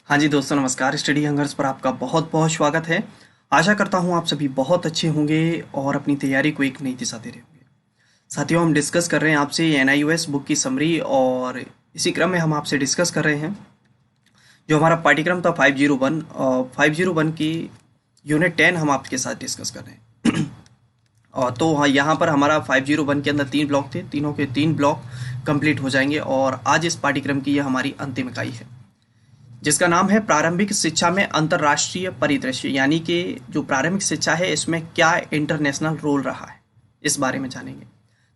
हाँ जी दोस्तों, नमस्कार। स्टडी हंगर्स पर आपका बहुत बहुत स्वागत है। आशा करता हूँ आप सभी बहुत अच्छे होंगे और अपनी तैयारी को एक नई दिशा दे रहे होंगे। साथियों, हम डिस्कस कर रहे हैं आपसे NIOS बुक की समरी, और इसी क्रम में हम आपसे डिस्कस कर रहे हैं जो हमारा पाठ्यक्रम था 501 और 501 की यूनिट 10 हम आपके साथ डिस्कस कर रहे हैं। और तो हाँ, यहाँ पर हमारा 501 के अंदर 3 ब्लॉक थे, तीनों के 3 ब्लॉक कंप्लीट हो जाएंगे और आज इस पाठ्यक्रम की यह हमारी अंतिम इकाई है, जिसका नाम है प्रारंभिक शिक्षा में अंतर्राष्ट्रीय परिदृश्य। यानी कि जो प्रारंभिक शिक्षा है इसमें क्या इंटरनेशनल रोल रहा है, इस बारे में जानेंगे।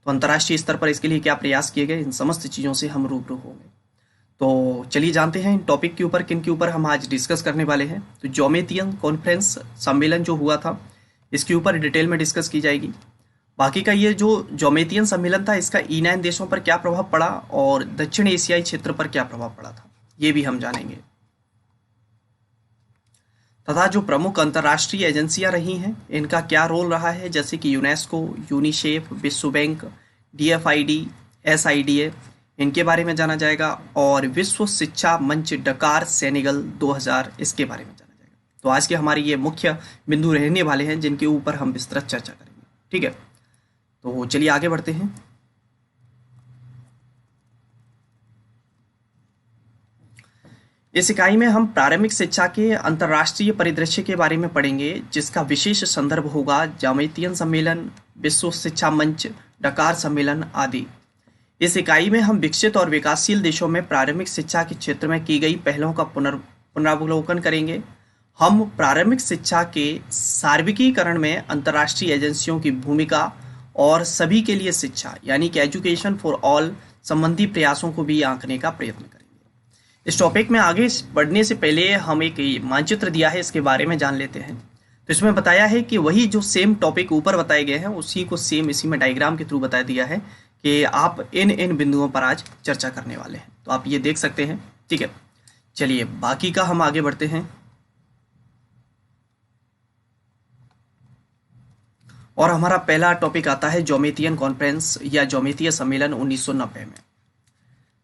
तो अंतर्राष्ट्रीय स्तर पर इसके लिए क्या प्रयास किए गए, इन समस्त चीज़ों से हम रूबरू होंगे। तो चलिए जानते हैं इन टॉपिक के ऊपर किन के ऊपर हम आज डिस्कस करने वाले हैं। तो जोमेतियन कॉन्फ्रेंस सम्मेलन जो हुआ था, इसके ऊपर डिटेल में डिस्कस की जाएगी। बाकी का ये जो जोमेतियन सम्मेलन था, इसका E9 देशों पर क्या प्रभाव पड़ा और दक्षिण एशियाई क्षेत्र पर क्या प्रभाव पड़ा था, ये भी हम जानेंगे। तथा जो प्रमुख अंतर्राष्ट्रीय एजेंसियां रही हैं, इनका क्या रोल रहा है, जैसे कि यूनेस्को, यूनिसेफ, विश्व बैंक, DFID, SIDA, इनके बारे में जाना जाएगा। और विश्व शिक्षा मंच डकार सेनेगल 2000, इसके बारे में जाना जाएगा। तो आज के हमारे ये मुख्य बिंदु रहने वाले हैं जिनके ऊपर हम विस्तृत चर्चा करेंगे। ठीक है, तो चलिए आगे बढ़ते हैं। इस इकाई में हम प्रारंभिक शिक्षा के अंतर्राष्ट्रीय परिदृश्य के बारे में पढ़ेंगे, जिसका विशेष संदर्भ होगा जामेतियन सम्मेलन, विश्व शिक्षा मंच, डकार सम्मेलन आदि। इस इकाई में हम विकसित और विकासशील देशों में प्रारंभिक शिक्षा के क्षेत्र में की गई पहलों का पुनरावलोकन करेंगे। हम प्रारंभिक शिक्षा के सार्वत्रिकीकरण में अंतर्राष्ट्रीय एजेंसियों की भूमिका और सभी के लिए शिक्षा यानी कि एजुकेशन फॉर ऑल संबंधी प्रयासों को भी आंकने का प्रयत्न करेंगे। इस टॉपिक में आगे बढ़ने से पहले हम एक मानचित्र दिया है, इसके बारे में जान लेते हैं। तो इसमें बताया है कि वही जो सेम टॉपिक ऊपर बताए गए हैं उसी को सेम इसी में डायग्राम के थ्रू बता दिया है कि आप इन बिंदुओं पर आज चर्चा करने वाले हैं। तो आप ये देख सकते हैं। ठीक है, चलिए बाकी का हम आगे बढ़ते हैं। और हमारा पहला टॉपिक आता है जोमेतियन कॉन्फ्रेंस या जोमेतीय सम्मेलन 1990 में।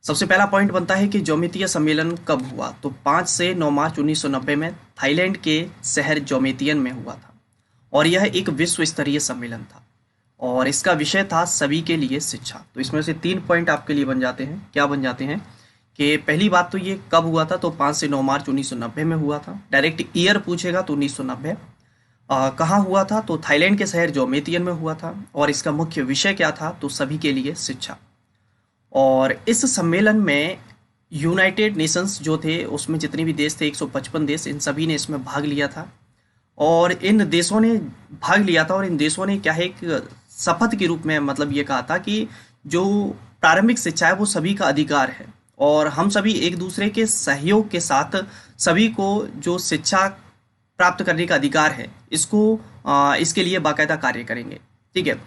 सबसे पहला पॉइंट बनता है कि जोमेतीय सम्मेलन कब हुआ। तो 5 से 9 मार्च 1990 में थाईलैंड के शहर जोमेतियन में हुआ था और यह एक विश्व स्तरीय सम्मेलन था और इसका विषय था सभी के लिए शिक्षा। तो इसमें से 3 पॉइंट आपके लिए बन जाते हैं। क्या बन जाते हैं कि पहली बात तो ये कब हुआ था, तो 5 से 9 मार्च 1990 में हुआ था। डायरेक्ट ईयर पूछेगा तो 1990। कहाँ हुआ था, तो थाईलैंड के शहर जोमेतियन में हुआ था और इसका मुख्य विषय क्या था, तो सभी के लिए शिक्षा। और इस सम्मेलन में यूनाइटेड नेशंस जो थे, उसमें जितने भी देश थे 155 देश, इन सभी ने इसमें भाग लिया था। और इन देशों ने भाग लिया था और इन देशों ने क्या है एक शपथ के रूप में मतलब ये कहा था कि जो प्रारंभिक शिक्षा है वो सभी का अधिकार है और हम सभी एक दूसरे के सहयोग के साथ सभी को जो शिक्षा प्राप्त करने का अधिकार है इसके लिए बाकायदा कार्य करेंगे। ठीक है,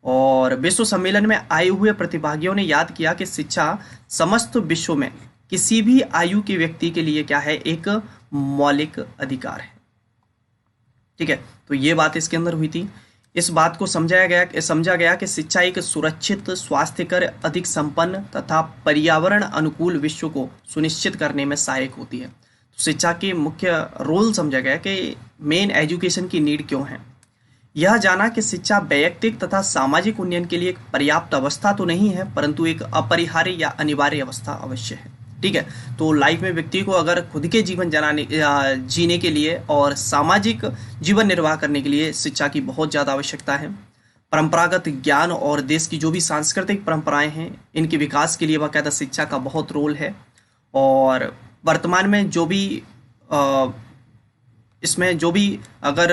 और विश्व सम्मेलन में आए हुए प्रतिभागियों ने याद किया कि शिक्षा समस्त विश्व में किसी भी आयु के व्यक्ति के लिए क्या है, एक मौलिक अधिकार है। ठीक है, तो ये बात इसके अंदर हुई थी। इस बात को समझा गया कि शिक्षा एक सुरक्षित, स्वास्थ्यकर, अधिक संपन्न तथा पर्यावरण अनुकूल विश्व को सुनिश्चित करने में सहायक होती है। तो शिक्षा के मुख्य रोल समझा गया कि मेन एजुकेशन की नीड क्यों है। यह जाना कि शिक्षा वैयक्तिक तथा सामाजिक उन्नयन के लिए एक पर्याप्त अवस्था तो नहीं है, परंतु एक अपरिहार्य या अनिवार्य अवस्था अवश्य है। ठीक है, तो लाइफ में व्यक्ति को अगर खुद के जीवन जीने के लिए और सामाजिक जीवन निर्वाह करने के लिए शिक्षा की बहुत ज़्यादा आवश्यकता है। परंपरागत ज्ञान और देश की जो भी सांस्कृतिक परंपराएं हैं, इनके विकास के लिए बाकायदा शिक्षा का बहुत रोल है। और वर्तमान में जो भी इसमें जो भी अगर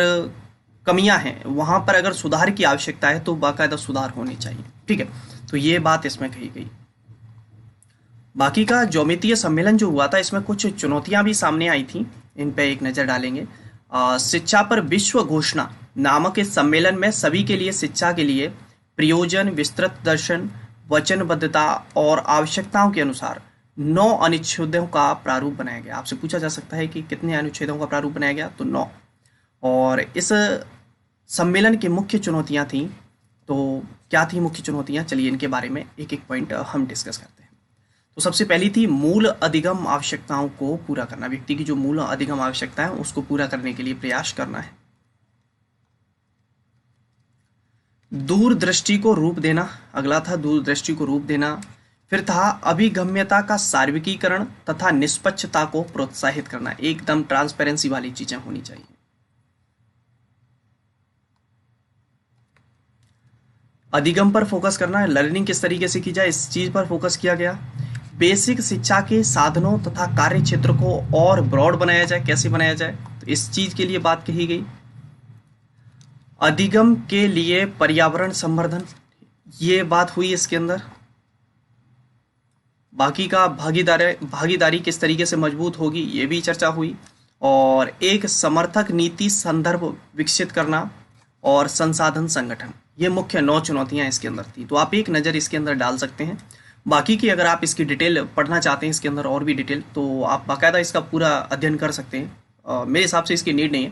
कमियां हैं, वहां पर अगर सुधार की आवश्यकता है तो बाकायदा सुधार होनी चाहिए। ठीक है, तो ये बात इसमें कही गई। बाकी का जोमेतीय सम्मेलन जो हुआ था, इसमें कुछ चुनौतियां भी सामने आई थी, इन पे एक नज़र डालेंगे। शिक्षा पर विश्व घोषणा नामक इस सम्मेलन में सभी के लिए शिक्षा के लिए प्रयोजन, विस्तृत दर्शन, वचनबद्धता और आवश्यकताओं के अनुसार 9 अनुच्छेदों का प्रारूप बनाया गया। आपसे पूछा जा सकता है कि कितने अनुच्छेदों का प्रारूप बनाया गया, तो 9। और इस सम्मेलन की मुख्य चुनौतियां थीं। तो क्या थी मुख्य चुनौतियां, चलिए इनके बारे में एक एक पॉइंट हम डिस्कस करते हैं। तो सबसे पहली थी मूल अधिगम आवश्यकताओं को पूरा करना, व्यक्ति की जो मूल अधिगम आवश्यकता है उसको पूरा करने के लिए प्रयास करना है। दूरदृष्टि को रूप देना, अगला था दूरदृष्टि को रूप देना। फिर था अभिगम्यता का सार्वत्रिकीकरण तथा निष्पक्षता को प्रोत्साहित करना, एकदम ट्रांसपेरेंसी वाली चीजें होनी चाहिए। अधिगम पर फोकस करना है, लर्निंग किस तरीके से की जाए इस चीज पर फोकस किया गया। बेसिक शिक्षा के साधनों तथा कार्य क्षेत्र को और ब्रॉड बनाया जाए, कैसे बनाया जाए, तो इस चीज के लिए बात कही गई। अधिगम के लिए पर्यावरण संवर्धन, ये बात हुई इसके अंदर। बाकी का भागीदारी किस तरीके से मजबूत होगी, ये भी चर्चा हुई। और एक समर्थक नीति संदर्भ विकसित करना और संसाधन संगठन, ये मुख्य 9 चुनौतियां इसके अंदर थी। तो आप एक नज़र इसके अंदर डाल सकते हैं। बाकी की अगर आप इसकी डिटेल पढ़ना चाहते हैं इसके अंदर और भी डिटेल, तो आप बाकायदा इसका पूरा अध्ययन कर सकते हैं। मेरे हिसाब से इसकी नीड नहीं है,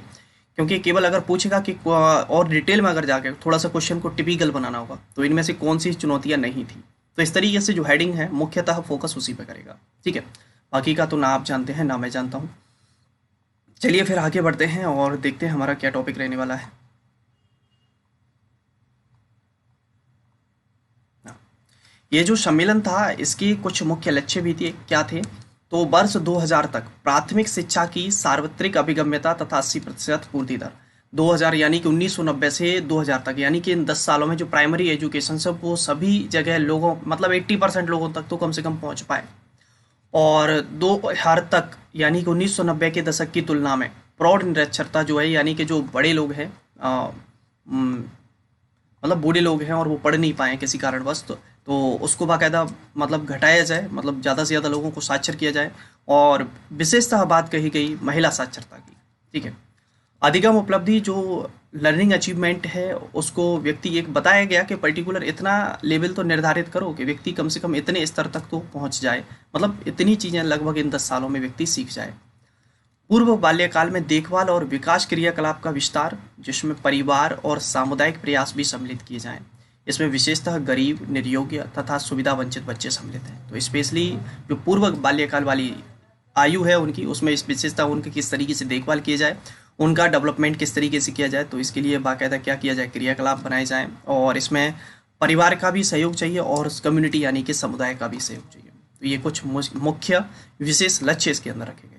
क्योंकि केवल अगर पूछेगा कि और डिटेल में अगर जाके थोड़ा सा क्वेश्चन को टिपिकल बनाना होगा तो इनमें से कौन सी चुनौतियां नहीं थी। तो इस तरीके से जो हेडिंग है मुख्यतः फोकस उसी पे करेगा, ठीक है। बाकी का तो ना आप जानते हैं ना मैं जानता हूँ। चलिए फिर आगे बढ़ते हैं और देखते हैं हमारा क्या टॉपिक रहने वाला है। ये जो सम्मेलन था इसकी कुछ मुख्य लक्ष्य भी थे, क्या थे, तो वर्ष 2000 तक प्राथमिक शिक्षा की सार्वत्रिक अभिगम्यता तथा 80% पूर्ति दर। 2000 यानी कि 1990 से 2000 तक, यानी कि इन 10 सालों में जो प्राइमरी एजुकेशन से वो सभी जगह लोगों, मतलब 80% लोगों तक तो कम से कम पहुंच पाए। और 2000 तक यानी कि 1990 के दशक की तुलना में प्रौढ़ निरक्षरता जो है, यानी कि जो बड़े लोग हैं, मतलब बूढ़े लोग हैं और वो पढ़ नहीं पाए किसी कारणवश, तो उसको बाकायदा मतलब घटाया जाए, मतलब ज़्यादा से ज़्यादा लोगों को साक्षर किया जाए। और विशेषतः बात कही गई महिला साक्षरता की, ठीक है। अधिगम उपलब्धि जो लर्निंग अचीवमेंट है उसको व्यक्ति एक बताया गया कि पर्टिकुलर इतना लेवल तो निर्धारित करो कि व्यक्ति कम से कम इतने स्तर तक तो पहुंच जाए, मतलब इतनी चीज़ें लगभग इन 10 सालों में व्यक्ति सीख जाए। पूर्व बाल्यकाल में देखभाल और विकास क्रियाकलाप का विस्तार, जिसमें परिवार और सामुदायिक प्रयास भी सम्मिलित किए जाएं। इसमें विशेषतः गरीब, निर्योग्य तथा सुविधा वंचित बच्चे सम्मिलित हैं। तो स्पेशली जो पूर्व बाल्यकाल वाली आयु है उनकी, उसमें इस विशेषता उनकी किस तरीके से देखभाल किया जाए, उनका डेवलपमेंट किस तरीके से किया जाए, तो इसके लिए बाकायदा क्या किया जाए, क्रियाकलाप बनाए जाएं। और इसमें परिवार का भी सहयोग चाहिए और कम्युनिटी यानी कि समुदाय का भी सहयोग चाहिए। तो ये कुछ मुख्य विशेष लक्ष्य इसके अंदर रखे गए थे।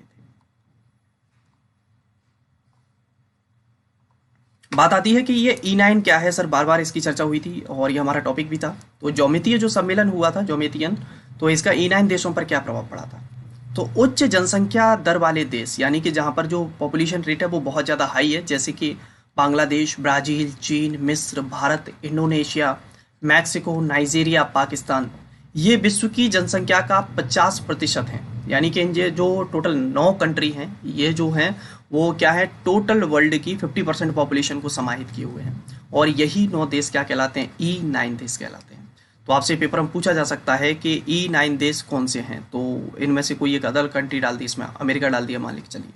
बात आती है कि ये E9 क्या है, सर बार बार इसकी चर्चा हुई थी और ये हमारा टॉपिक भी था। तो ज्योमितीय जो सम्मेलन हुआ था, ज्योमितियन, तो इसका E9 देशों पर क्या प्रभाव पड़ा था। तो उच्च जनसंख्या दर वाले देश, यानी कि जहाँ पर जो पॉपुलेशन रेट है वो बहुत ज़्यादा हाई है, जैसे कि बांग्लादेश, ब्राज़ील, चीन, मिस्र, Bharat, Indonesia, Mexico, Nigeria, Pakistan, ये विश्व की जनसंख्या का 50% हैं। यानी कि ये जो टोटल 9 कंट्री हैं, ये जो हैं वो क्या है, टोटल वर्ल्ड की 50% पॉपुलेशन को समाहित किए हुए हैं। और यही 9 देश क्या कहलाते हैं, E9 देश कहलाते हैं। तो आपसे पेपर में पूछा जा सकता है कि E9 देश कौन से हैं, तो इनमें से कोई एक अदर कंट्री डाल दी, इसमें अमेरिका डाल दिया मान लीजिए, चलिए,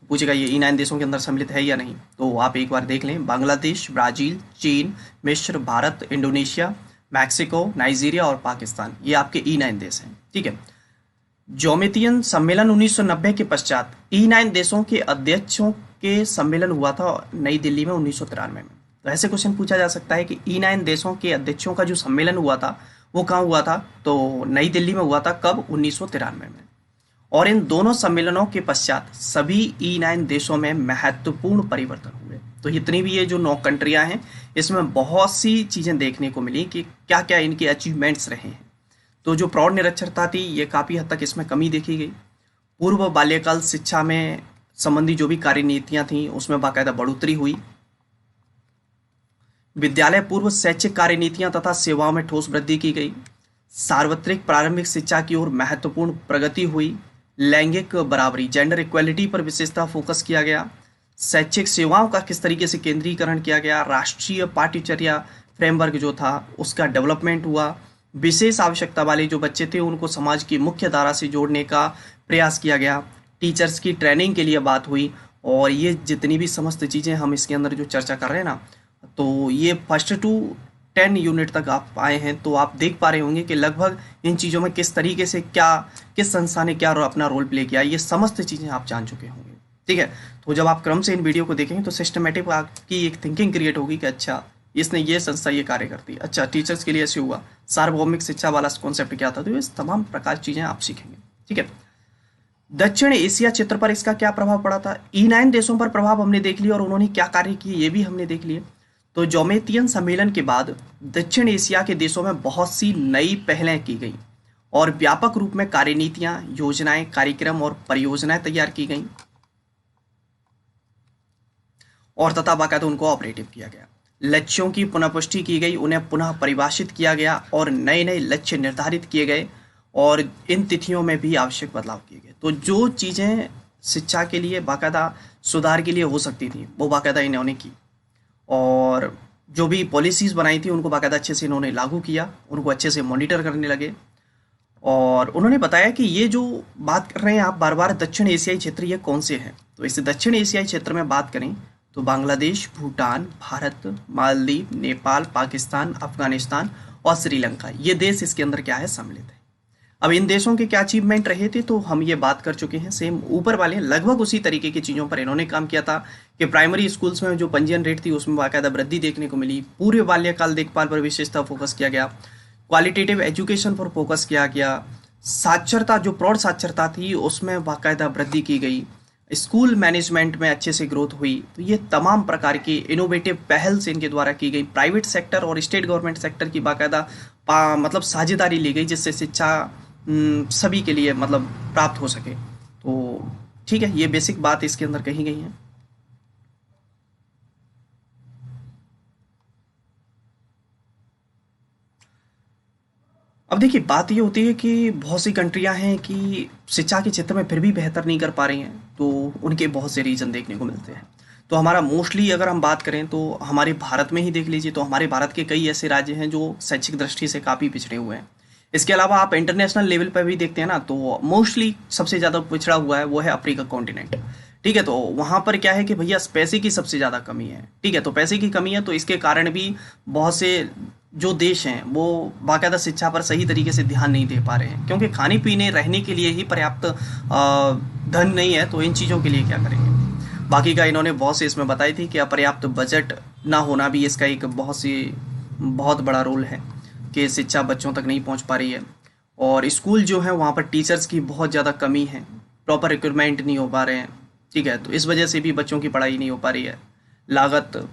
तो पूछेगा ये E9 देशों के अंदर सम्मिलित है या नहीं। तो आप एक बार देख लें, बांग्लादेश, ब्राज़ील, चीन, मिस्र, भारत, इंडोनेशिया, मैक्सिको, नाइजीरिया और पाकिस्तान, ये आपके E9 देश हैं, ठीक है। ज्योमितियन सम्मेलन 1990 के पश्चात E9 देशों के अध्यक्षों के सम्मेलन हुआ था नई दिल्ली में 1993 में। तो ऐसे क्वेश्चन पूछा जा सकता है कि E9 देशों के अध्यक्षों का जो सम्मेलन हुआ था वो कहाँ हुआ था, तो नई दिल्ली में हुआ था। कब, 1993 में। और इन दोनों सम्मेलनों के पश्चात सभी E9 देशों में महत्वपूर्ण परिवर्तन हुए। तो जितनी भी ये जो 9 कंट्रियां हैं इसमें बहुत सी चीज़ें देखने को मिली कि क्या क्या इनके अचीवमेंट्स रहे हैं। तो जो प्रौढ़ निरक्षरता थी ये काफ़ी हद तक इसमें कमी देखी गई। पूर्व बाल्यकाल शिक्षा में संबंधी जो भी कार्यनीतियां थीं उसमें बाकायदा बढ़ोतरी हुई। विद्यालय पूर्व शैक्षिक कार्यनीतियां तथा सेवाओं में ठोस वृद्धि की गई। सार्वत्रिक प्रारंभिक शिक्षा की ओर महत्वपूर्ण प्रगति हुई। लैंगिक बराबरी, जेंडर इक्वलिटी पर विशेषतः फोकस किया गया। शैक्षिक सेवाओं का किस तरीके से केंद्रीकरण किया गया। राष्ट्रीय पाठ्यचर्या फ्रेमवर्क जो था उसका डेवलपमेंट हुआ। विशेष आवश्यकता वाले जो बच्चे थे उनको समाज की मुख्य धारा से जोड़ने का प्रयास किया गया। टीचर्स की ट्रेनिंग के लिए बात हुई। और ये जितनी भी समस्त चीज़ें हम इसके अंदर जो चर्चा कर रहे हैं ना, तो ये फर्स्ट टू 10 यूनिट तक आप आए हैं तो आप देख पा रहे होंगे कि लगभग इन चीज़ों में किस तरीके से क्या, किस संस्था ने क्या अपना रोल प्ले किया, ये समस्त चीज़ें आप जान चुके होंगे। ठीक है, तो जब आप क्रम से इन वीडियो को देखेंगे तो सिस्टमेटिक आपकी एक थिंकिंग क्रिएट होगी कि अच्छा इसने ये संस्था ये कार्य करती है, अच्छा टीचर्स के लिए ऐसे हुआ, सार्वभौमिक शिक्षा वाला कॉन्सेप्ट क्या था, तो ये तमाम प्रकार की चीज़ें आप सीखेंगे। ठीक है, दक्षिण एशिया क्षेत्र पर इसका क्या प्रभाव पड़ा था, E9 देशों पर प्रभाव हमने देख लिया और उन्होंने क्या कार्य किए ये भी हमने देख लिए। तो जोमेतियन सम्मेलन के बाद दक्षिण एशिया के देशों में बहुत सी नई पहलें की गई और व्यापक रूप में कार्यनीतियां, योजनाएं, कार्यक्रम और परियोजनाएं तैयार की गई और तथा बाकायदा उनको ऑपरेटिव किया गया। लक्ष्यों की पुनःपुष्टि की गई, उन्हें पुनः परिभाषित किया गया और नए नए लक्ष्य निर्धारित किए गए और इन तिथियों में भी आवश्यक बदलाव किए गए। तो जो चीज़ें शिक्षा के लिए बाकायदा सुधार के लिए हो सकती थी वो बाकायदा इन्होंने की और जो भी पॉलिसीज़ बनाई थी उनको बाकायदा अच्छे से इन्होंने लागू किया, उनको अच्छे से मॉनिटर करने लगे। और उन्होंने बताया कि ये जो बात कर रहे हैं आप बार बार दक्षिण एशियाई क्षेत्र ये कौन से हैं, तो इस दक्षिण एशियाई क्षेत्र में बात करें तो बांग्लादेश, भूटान, भारत, मालदीव, नेपाल, पाकिस्तान, अफगानिस्तान और श्रीलंका, ये देश इसके अंदर क्या है सम्मिलित है। अब इन देशों के क्या अचीवमेंट रहे थे तो हम ये बात कर चुके हैं, सेम ऊपर वाले लगभग उसी तरीके की चीज़ों पर इन्होंने काम किया था कि प्राइमरी स्कूल्स में जो पंजीयन रेट थी उसमें बाकायदा वृद्धि देखने को मिली, पूरे बाल्यकाल देखभाल पर विशेषता फोकस किया गया, क्वालिटेटिव एजुकेशन पर फोकस किया गया, साक्षरता जो प्रौढ़ साक्षरता थी उसमें बाकायदा वृद्धि की गई, स्कूल मैनेजमेंट में अच्छे से ग्रोथ हुई। तो ये तमाम प्रकार की इनोवेटिव पहल से इनके द्वारा की गई, प्राइवेट सेक्टर और स्टेट गवर्नमेंट सेक्टर की बाकायदा मतलब साझेदारी ली गई जिससे शिक्षा सभी के लिए मतलब प्राप्त हो सके। तो ठीक है, ये बेसिक बात इसके अंदर कही गई है। अब देखिए बात ये होती है कि बहुत सी कंट्रियां हैं कि शिक्षा के क्षेत्र में फिर भी बेहतर नहीं कर पा रही हैं, तो उनके बहुत से रीज़न देखने को मिलते हैं। तो हमारा मोस्टली अगर हम बात करें तो हमारे भारत में ही देख लीजिए, तो हमारे भारत के कई ऐसे राज्य हैं जो शैक्षिक दृष्टि से काफ़ी पिछड़े हुए हैं। इसके अलावा आप इंटरनेशनल लेवल पर भी देखते हैं ना, तो मोस्टली सबसे ज़्यादा पिछड़ा हुआ है वो है अफ्रीका कॉन्टिनेंट। ठीक है, तो वहाँ पर क्या है कि भैया पैसे की सबसे ज़्यादा कमी है। ठीक है, तो पैसे की कमी है तो इसके कारण भी बहुत से जो देश हैं वो बाकायदा शिक्षा पर सही तरीके से ध्यान नहीं दे पा रहे हैं, क्योंकि खाने पीने रहने के लिए ही पर्याप्त धन नहीं है, तो इन चीज़ों के लिए क्या करेंगे। बाकी का इन्होंने बहुत से इसमें बताई थी कि अपर्याप्त बजट ना होना भी इसका एक बहुत बड़ा रोल है कि शिक्षा बच्चों तक नहीं पहुंच पा रही है। और स्कूल जो है वहाँ पर टीचर्स की बहुत ज़्यादा कमी है, प्रॉपर रिक्रूटमेंट नहीं हो पा रहे हैं। ठीक है, तो इस वजह से भी बच्चों की पढ़ाई नहीं हो पा रही है, लागत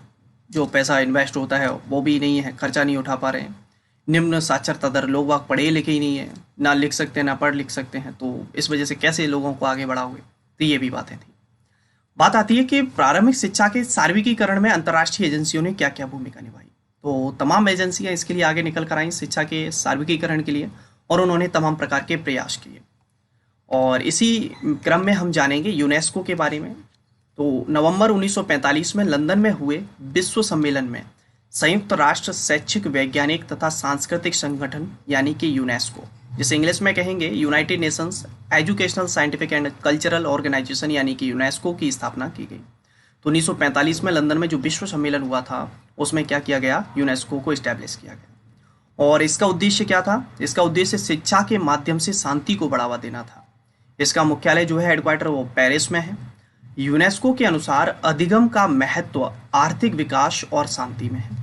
जो पैसा इन्वेस्ट होता है वो भी नहीं है, खर्चा नहीं उठा पा रहे हैं। निम्न साक्षरता दर, लोग वाग पढ़े लिखे ही नहीं है, ना लिख सकते हैं ना पढ़ लिख सकते हैं, तो इस वजह से कैसे लोगों को आगे बढ़ाओगे। तो ये भी बातें थी। बात आती है कि प्रारंभिक शिक्षा के सार्वत्रिकीकरण में अंतर्राष्ट्रीय एजेंसियों ने क्या क्या भूमिका निभाई। तो तमाम एजेंसियां इसके लिए आगे निकल कर आई शिक्षा के सार्वत्रिकीकरण के लिए, और उन्होंने तमाम प्रकार के प्रयास किए। और इसी क्रम में हम जानेंगे यूनेस्को के बारे में। तो नवंबर 1945 में लंदन में हुए विश्व सम्मेलन में संयुक्त राष्ट्र शैक्षिक, वैज्ञानिक तथा सांस्कृतिक संगठन यानी कि यूनेस्को, जिसे इंग्लिश में कहेंगे United Nations Educational, Scientific and Cultural Organization यानी कि यूनेस्को की स्थापना की गई। तो 1945 में लंदन में जो विश्व सम्मेलन हुआ था उसमें क्या किया गया, यूनेस्को को इस्टेब्लिश किया गया। और इसका उद्देश्य क्या था, इसका उद्देश्य शिक्षा के माध्यम से शांति को बढ़ावा देना था। इसका मुख्यालय जो है हेडक्वार्टर वो पेरिस में है। यूनेस्को के अनुसार अधिगम का महत्व आर्थिक विकास और शांति में है।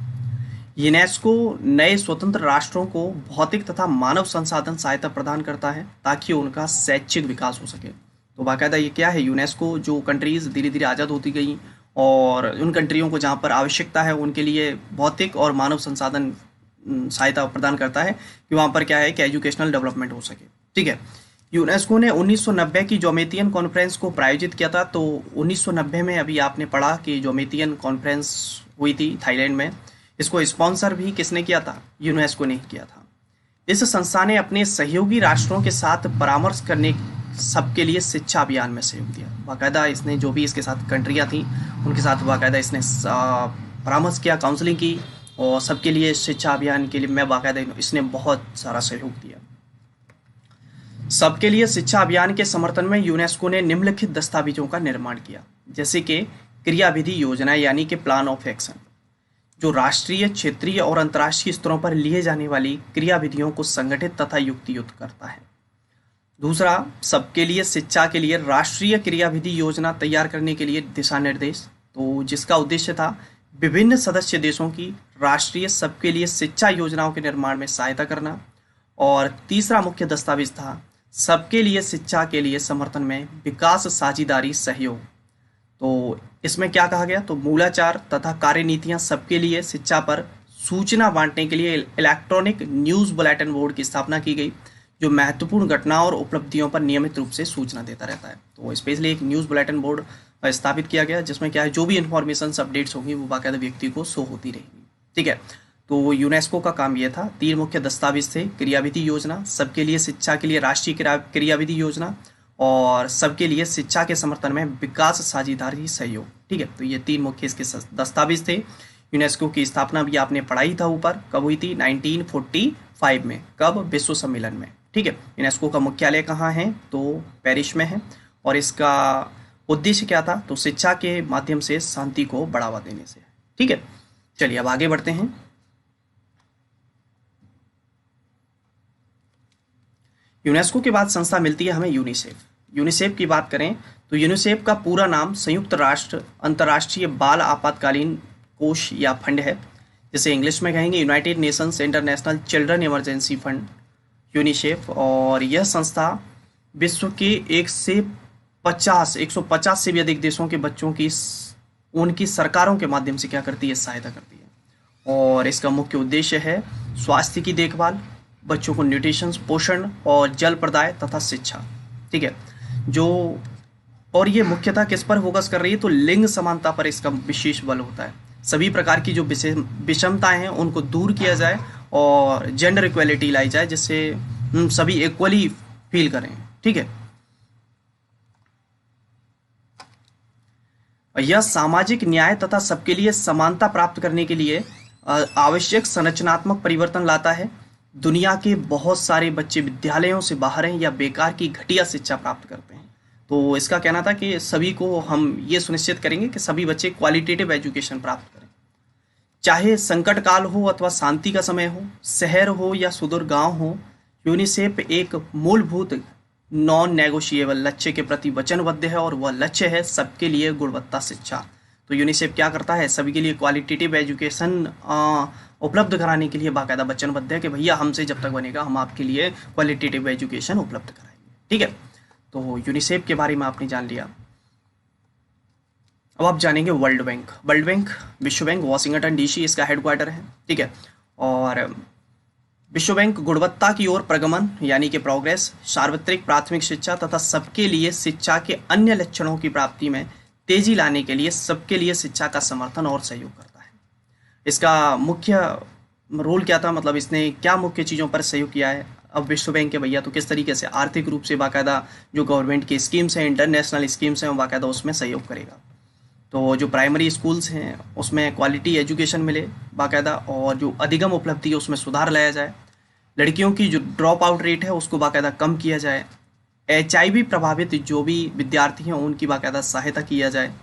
यूनेस्को नए स्वतंत्र राष्ट्रों को भौतिक तथा मानव संसाधन सहायता प्रदान करता है ताकि उनका शैक्षिक विकास हो सके। तो बाकायदा ये क्या है, यूनेस्को जो कंट्रीज़ धीरे धीरे आज़ाद होती गई और उन कंट्रियों को जहाँ पर आवश्यकता है उनके लिए भौतिक और मानव संसाधन सहायता प्रदान करता है कि वहाँ पर क्या है कि एजुकेशनल डेवलपमेंट हो सके। ठीक है, यूनेस्को ने 1990 की जोमेतियन कॉन्फ्रेंस को प्रायोजित किया था। तो 1990 में अभी आपने पढ़ा कि जोमेतियन कॉन्फ्रेंस हुई थी थाईलैंड में। इसको स्पॉन्सर भी किसने किया था, यूनेस्को ने किया था। इस संस्था ने अपने सहयोगी राष्ट्रों के साथ परामर्श करने सबके लिए शिक्षा अभियान में सहयोग दिया। बाकायदा इसने जो भी इसके साथ कंट्रियाँ थी उनके साथ बाकायदा इसने परामर्श किया, काउंसलिंग की, और सबके लिए शिक्षा अभियान के लिए मैं बाकायदा इसने बहुत सारा सहयोग दिया। सबके लिए शिक्षा अभियान के समर्थन में यूनेस्को ने निम्नलिखित दस्तावेजों का निर्माण किया, जैसे कि क्रियाविधि योजना यानी कि प्लान ऑफ एक्शन, जो राष्ट्रीय, क्षेत्रीय और अंतर्राष्ट्रीय स्तरों पर लिए जाने वाली क्रियाविधियों को संगठित तथा युक्तियुक्त करता है। दूसरा, सबके लिए शिक्षा के लिए राष्ट्रीय क्रियाविधि योजना तैयार करने के लिए दिशा निर्देश, तो जिसका उद्देश्य था विभिन्न सदस्य देशों की राष्ट्रीय सबके लिए शिक्षा योजनाओं के निर्माण में सहायता करना। और तीसरा मुख्य दस्तावेज था सबके लिए शिक्षा के लिए समर्थन में विकास साझेदारी सहयोग। तो इसमें क्या कहा गया, तो मूलाचार तथा कार्यनीतियां सबके लिए शिक्षा पर सूचना बांटने के लिए इलेक्ट्रॉनिक न्यूज बुलेटिन बोर्ड की स्थापना की गई, जो महत्वपूर्ण घटनाओं और उपलब्धियों पर नियमित रूप से सूचना देता रहता है। तो स्पेशली एक न्यूज बुलेटिन बोर्ड स्थापित किया गया, जिसमें क्या है, जो भी इंफॉर्मेशन अपडेट्स होंगी वो बाकायदा व्यक्ति को शो होती रहेंगी। ठीक है, तो यूनेस्को का काम ये था। 3 मुख्य दस्तावेज थे, क्रियाविधि योजना, सबके लिए शिक्षा के लिए राष्ट्रीय क्रियाविधि योजना और सबके लिए शिक्षा के समर्थन में विकास साझेदारी सहयोग। ठीक है, तो ये 3 मुख्य इसके दस्तावेज थे। यूनेस्को की स्थापना भी आपने पढ़ाई था ऊपर, कब हुई थी, 1945 में। कब, विश्व सम्मेलन में। ठीक है, यूनेस्को का मुख्यालय कहाँ है, तो पेरिस में है। और इसका उद्देश्य क्या था, तो शिक्षा के माध्यम से शांति को बढ़ावा देने से। ठीक है, चलिए अब आगे बढ़ते हैं। यूनेस्को के बाद संस्था मिलती है हमें यूनिसेफ। यूनिसेफ की बात करें तो यूनिसेफ का पूरा नाम संयुक्त राष्ट्र अंतर्राष्ट्रीय बाल आपातकालीन कोष या फंड है, जिसे इंग्लिश में कहेंगे United Nations international children emergency fund, UNICEF. और यह संस्था विश्व के 150 से भी अधिक देशों के बच्चों की उनकी सरकारों के माध्यम से क्या करती है, सहायता करती है। और इसका मुख्य उद्देश्य है स्वास्थ्य की देखभाल, बच्चों को न्यूट्रिशन, पोषण और जल प्रदाय तथा शिक्षा। ठीक है, जो और ये मुख्यतः किस पर फोकस कर रही है, तो लिंग समानता पर इसका विशेष बल होता है। सभी प्रकार की जो विषमताएं हैं उनको दूर किया जाए और जेंडर इक्वलिटी लाई जाए, जिससे सभी इक्वली फील करें। ठीक है, यह सामाजिक न्याय तथा सबके लिए समानता प्राप्त करने के लिए आवश्यक संरचनात्मक परिवर्तन लाता है। दुनिया के बहुत सारे बच्चे विद्यालयों से बाहर हैं या बेकार की घटिया शिक्षा प्राप्त करते हैं। तो इसका कहना था कि सभी को हम ये सुनिश्चित करेंगे कि सभी बच्चे क्वालिटेटिव एजुकेशन प्राप्त करें, चाहे संकट काल हो अथवा शांति का समय हो, शहर हो या सुदूर गांव हो। यूनिसेफ एक मूलभूत नॉन नेगोशिएबल लक्ष्य के प्रति वचनबद्ध है और वह लक्ष्य है सबके लिए गुणवत्ता शिक्षा। तो यूनिसेफ क्या करता है, सभी के लिए क्वालिटेटिव एजुकेशन उपलब्ध कराने के लिए बाकायदा वचनबद्ध है कि भैया हमसे जब तक बनेगा हम आपके लिए क्वालिटेटिव एजुकेशन उपलब्ध कराएंगे। ठीक है, तो यूनिसेफ के बारे में आपने जान लिया। अब आप जानेंगे वर्ल्ड बैंक। वर्ल्ड बैंक, विश्व बैंक वाशिंगटन डीसी इसका हेडक्वार्टर है। ठीक है, और विश्व बैंक गुणवत्ता की ओर प्रगमन यानी कि प्रोग्रेस, सार्वत्रिक प्राथमिक शिक्षा तथा सबके लिए शिक्षा के अन्य लक्षणों की प्राप्ति में तेजी लाने के लिए सबके लिए शिक्षा का समर्थन और सहयोग करता है। इसका मुख्य रोल क्या था, मतलब इसने क्या मुख्य चीज़ों पर सहयोग किया है। अब विश्व बैंक के भैया तो किस तरीके से आर्थिक रूप से बाकायदा जो गवर्नमेंट की स्कीम्स हैं, इंटरनेशनल स्कीम्स हैं, वो बाकायदा उसमें सहयोग करेगा। तो जो प्राइमरी स्कूल्स हैं उसमें क्वालिटी एजुकेशन मिले बाकायदा, और जो अधिगम उपलब्धि है उसमें सुधार लाया जाए। लड़कियों की जो ड्रॉप आउट रेट है उसको बाकायदा कम किया जाए। HIV प्रभावित जो भी विद्यार्थी हैं उनकी बाकायदा सहायता किया जाए।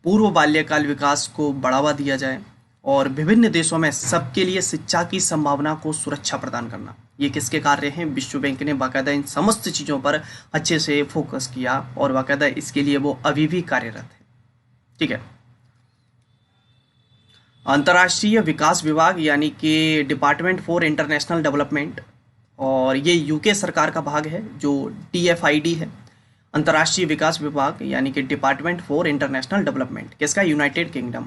पूर्व बाल्यकाल विकास को बढ़ावा दिया जाए और विभिन्न देशों में सबके लिए शिक्षा की संभावना को सुरक्षा प्रदान करना। ये किसके कार्य हैं, विश्व बैंक ने बाकायदा इन समस्त चीज़ों पर अच्छे से फोकस किया और बाकायदा इसके लिए वो अभी भी कार्यरत है। ठीक है, अंतर्राष्ट्रीय विकास विभाग यानी कि डिपार्टमेंट फॉर इंटरनेशनल डेवलपमेंट, और ये यूके सरकार का भाग है जो DFID है। अंतर्राष्ट्रीय विकास विभाग यानी कि डिपार्टमेंट फॉर इंटरनेशनल डेवलपमेंट किसका, यूनाइटेड किंगडम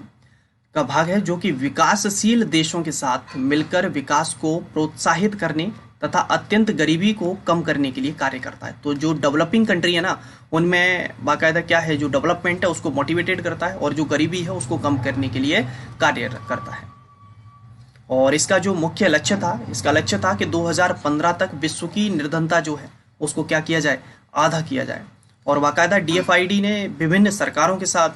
का भाग है, जो कि विकासशील देशों के साथ मिलकर विकास को प्रोत्साहित करने तथा अत्यंत गरीबी को कम करने के लिए कार्य करता है। तो जो डेवलपिंग कंट्री है ना, उनमें बाकायदा क्या है, जो डेवलपमेंट है उसको मोटिवेटेड करता है और जो गरीबी है उसको कम करने के लिए कार्य करता है। और इसका जो मुख्य लक्ष्य था, इसका लक्ष्य था कि 2015 तक विश्व की निर्धनता जो है उसको क्या किया जाए, आधा किया जाए। और बाकायदा DFID ने विभिन्न सरकारों के साथ,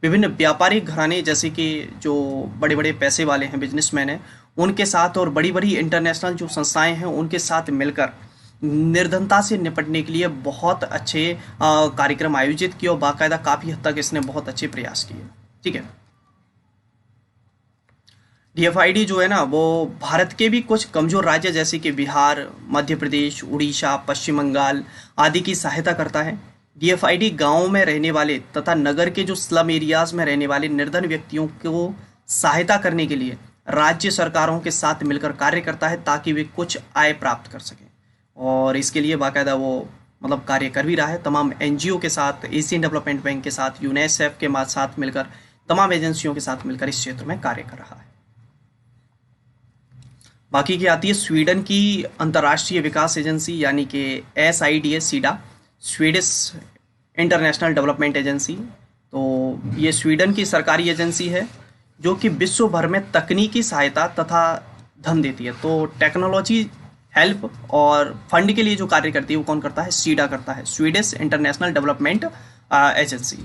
विभिन्न व्यापारिक घराने जैसे कि जो बड़े बड़े पैसे वाले हैं, बिजनेसमैन हैं, उनके साथ और बड़ी बड़ी इंटरनेशनल जो संस्थाएं हैं उनके साथ मिलकर निर्धनता से निपटने के लिए बहुत अच्छे कार्यक्रम आयोजित किए और बाकायदा काफ़ी हद तक इसने बहुत अच्छे प्रयास किए। ठीक है, डीएफआईडी जो है ना वो भारत के भी कुछ कमजोर राज्य जैसे कि बिहार, मध्य प्रदेश, उड़ीसा, पश्चिम बंगाल आदि की सहायता करता है। डीएफआईडी गांवों में रहने वाले तथा नगर के जो स्लम एरियाज में रहने वाले निर्धन व्यक्तियों को सहायता करने के लिए राज्य सरकारों के साथ मिलकर कार्य करता है ताकि वे कुछ आय प्राप्त कर सकें। और इसके लिए बाकायदा वो मतलब कार्य कर भी रहा है तमाम एनजीओ के साथ, एशियन डेवलपमेंट बैंक के साथ, यूनिसेफ के साथ मिलकर, तमाम एजेंसियों के साथ मिलकर इस क्षेत्र में कार्य कर रहा है। बाकी की आती है स्वीडन की अंतर्राष्ट्रीय विकास एजेंसी यानी कि SIDA SIDA, Swedish international development agency. तो ये स्वीडन की सरकारी एजेंसी है जो कि विश्व भर में तकनीकी सहायता तथा धन देती है। तो टेक्नोलॉजी हेल्प और फंड के लिए जो कार्य करती है वो कौन करता है? सीडा करता है, स्वीडिश इंटरनेशनल डेवलपमेंट एजेंसी।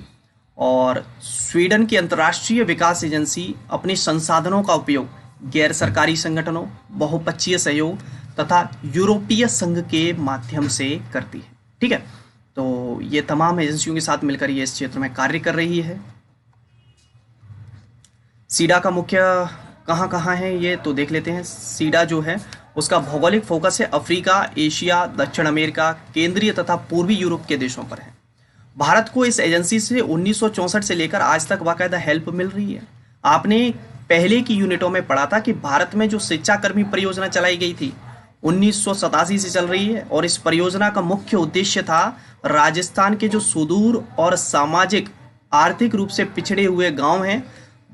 और स्वीडन की अंतर्राष्ट्रीय विकास एजेंसी अपने संसाधनों का उपयोग गैर सरकारी संगठनों, बहुपक्षीय सहयोग तथा यूरोपीय संघ के माध्यम से करती है। ठीक है, तो ये तमाम एजेंसियों के साथ मिलकर ये इस क्षेत्र में कार्य कर रही है। सीडा का मुख्य कहाँ कहाँ है ये तो देख लेते हैं। सीडा जो है उसका भौगोलिक फोकस है अफ्रीका, एशिया, दक्षिण अमेरिका, केंद्रीय तथा पूर्वी यूरोप के देशों पर है। भारत को इस एजेंसी से 1964 से लेकर आज तक बाकायदा हेल्प मिल रही है। आपने पहले की यूनिटों में पढ़ा था कि भारत में जो शिक्षा कर्मी परियोजना चलाई गई थी 1987 से चल रही है और इस परियोजना का मुख्य उद्देश्य था राजस्थान के जो सुदूर और सामाजिक आर्थिक रूप से पिछड़े हुए गांव हैं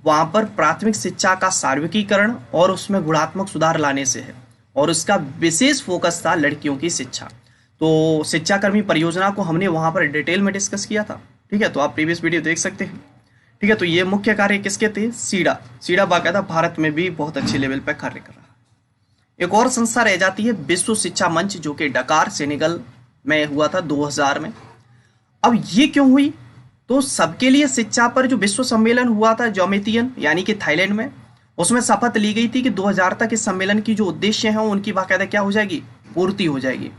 वहां पर प्राथमिक शिक्षा का सार्वत्रिकीकरण और उसमें गुणात्मक सुधार लाने से है और उसका विशेष फोकस था लड़कियों की शिक्षा। तो शिक्षाकर्मी परियोजना को हमने वहां पर डिटेल में डिस्कस किया था। ठीक है, तो आप प्रीवियस वीडियो देख सकते हैं। ठीक है, तो ये मुख्य कार्य किसके थे? सीडा। सीडा बाकायदा भारत में भी बहुत अच्छे लेवल पर कार्य कर रहा है। एक और संस्था रह जाती है विश्व शिक्षा मंच जो कि डकार सेनेगल में हुआ था 2000 में। अब ये क्यों हुई? तो सबके लिए शिक्षा पर जो विश्व सम्मेलन हुआ था जोमेतियन यानी कि थाईलैंड में, उसमें शपथ ली गई थी कि 2000 तक इस सम्मेलन की जो उद्देश्य हैं उनकी बाकायदा क्या हो जाएगी? पूर्ति हो जाएगी।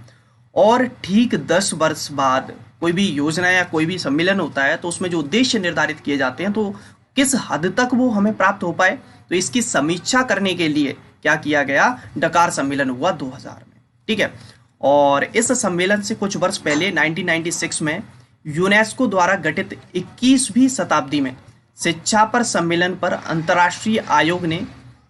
और ठीक 10 वर्ष बाद कोई भी योजना या कोई भी सम्मेलन होता है तो उसमें जो उद्देश्य निर्धारित किए जाते हैं तो किस हद तक वो हमें प्राप्त हो पाए, तो इसकी समीक्षा करने के लिए क्या किया गया? डकार सम्मेलन हुआ 2000 में। ठीक है, और इस सम्मेलन से कुछ वर्ष पहले 1996 में यूनेस्को द्वारा गठित 21वीं शताब्दी में शिक्षा पर सम्मेलन पर अंतर्राष्ट्रीय आयोग ने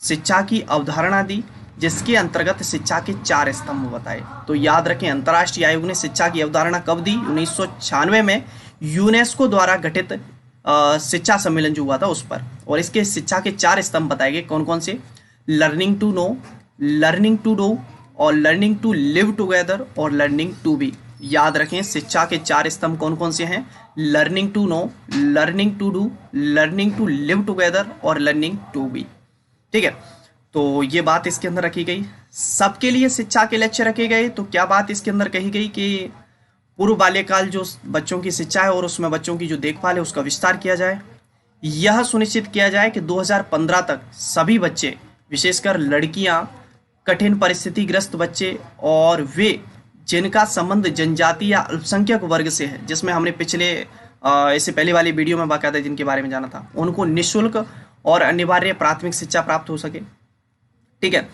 शिक्षा की अवधारणा दी जिसके अंतर्गत शिक्षा के 4 स्तंभ बताए। तो याद रखें, अंतर्राष्ट्रीय आयोग ने शिक्षा की अवधारणा कब दी? 1996 में यूनेस्को द्वारा गठित शिक्षा सम्मेलन जो हुआ था उस पर। और इसके शिक्षा के 4 स्तंभ बताए गए। कौन कौन से? Learning to know, learning to do और लर्निंग टू लिव टुगेदर और लर्निंग टू बी। याद रखें, शिक्षा के 4 स्तंभ कौन कौन से हैं? Learning to know, learning to do, learning to live together और लर्निंग टू बी। ठीक है, तो ये बात इसके अंदर रखी गई। सबके लिए शिक्षा के लक्ष्य रखे गए। तो क्या बात इसके अंदर कही गई कि पूर्व बाल्यकाल जो बच्चों की शिक्षा है और उसमें बच्चों की जो देखभाल है उसका विस्तार किया जाए। यह सुनिश्चित किया जाए कि 2015 तक सभी बच्चे, विशेषकर लड़कियां, कठिन परिस्थितिग्रस्त बच्चे और वे जिनका संबंध जनजाति या अल्पसंख्यक वर्ग से है, जिसमें हमने पिछले इससे पहले वाली वीडियो में बाकायदा जिनके बारे में जाना था, उनको निःशुल्क और अनिवार्य प्राथमिक शिक्षा प्राप्त हो सके। ठीक है,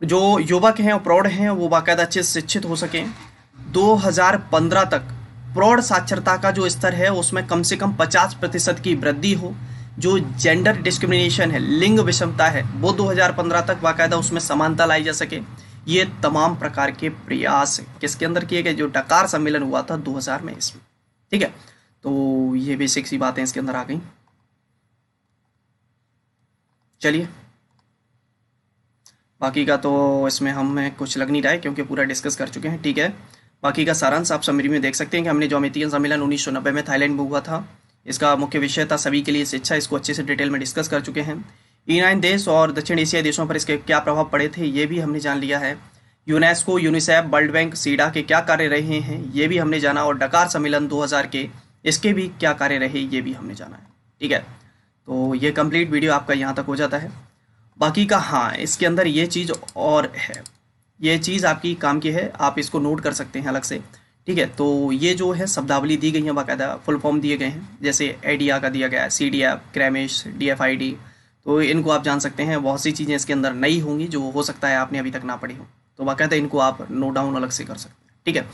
जो युवक हैं और प्रौढ़ हैं वो बाकायदा अच्छे से शिक्षित हो सकें। 2015 तक प्रौढ़ साक्षरता का जो स्तर है उसमें कम से कम 50% की वृद्धि हो। जो जेंडर डिस्क्रिमिनेशन है, लिंग विषमता है, वो 2015 तक बाकायदा उसमें समानता लाई जा सके। ये तमाम प्रकार के प्रयास किसके अंदर किए गए? जो डकार सम्मेलन हुआ था 2000 में इसमें। ठीक है, तो ये बेसिक सी बातें इसके अंदर आ गई। चलिए, बाकी का तो इसमें हमें कुछ लग नहीं रहा है क्योंकि पूरा डिस्कस कर चुके हैं। ठीक है, बाकी का सारांश आप समरी में देख सकते हैं कि हमने जोमेतियन सम्मेलन 1990 में थाईलैंड में हुआ था। इसका मुख्य विषय था सभी के लिए शिक्षा। इसको अच्छे से डिटेल में डिस्कस कर चुके हैं। E9 देश और दक्षिण एशियाई देशों पर इसके क्या प्रभाव पड़े थे ये भी हमने जान लिया है। UNESCO, UNICEF, world bank, SIDA के क्या कार्य रहे हैं ये भी हमने जाना। और डकार सम्मेलन 2000 के इसके भी क्या कार्य रहे ये भी हमने जाना है। ठीक है, तो ये कंप्लीट वीडियो आपका यहाँ तक हो जाता है। बाकी का हाँ, इसके अंदर ये चीज़ और है, ये चीज़ आपकी काम की है, आप इसको नोट कर सकते हैं अलग से। ठीक है, तो ये जो है शब्दावली दी गई है, बाकायदा फुल फॉर्म दिए गए हैं, जैसे एडिया का दिया गया है, CDF, क्रैमिश, DFID। तो इनको आप जान सकते हैं। बहुत सी चीज़ें इसके अंदर नई होंगी जो हो सकता है आपने अभी तक ना पढ़ी हो, तो बाकायदा इनको आप नोट डाउन अलग से कर सकते हैं। ठीक है,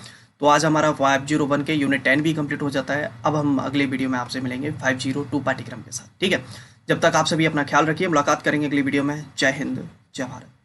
तो आज हमारा 501 के यूनिट 10 भी कंप्लीट हो जाता है। अब हम अगले वीडियो में आपसे मिलेंगे 502 पाठ्यक्रम के साथ। ठीक है, जब तक आप सभी अपना ख्याल रखिए, मुलाकात करेंगे अगली वीडियो में। जय हिंद, जय भारत।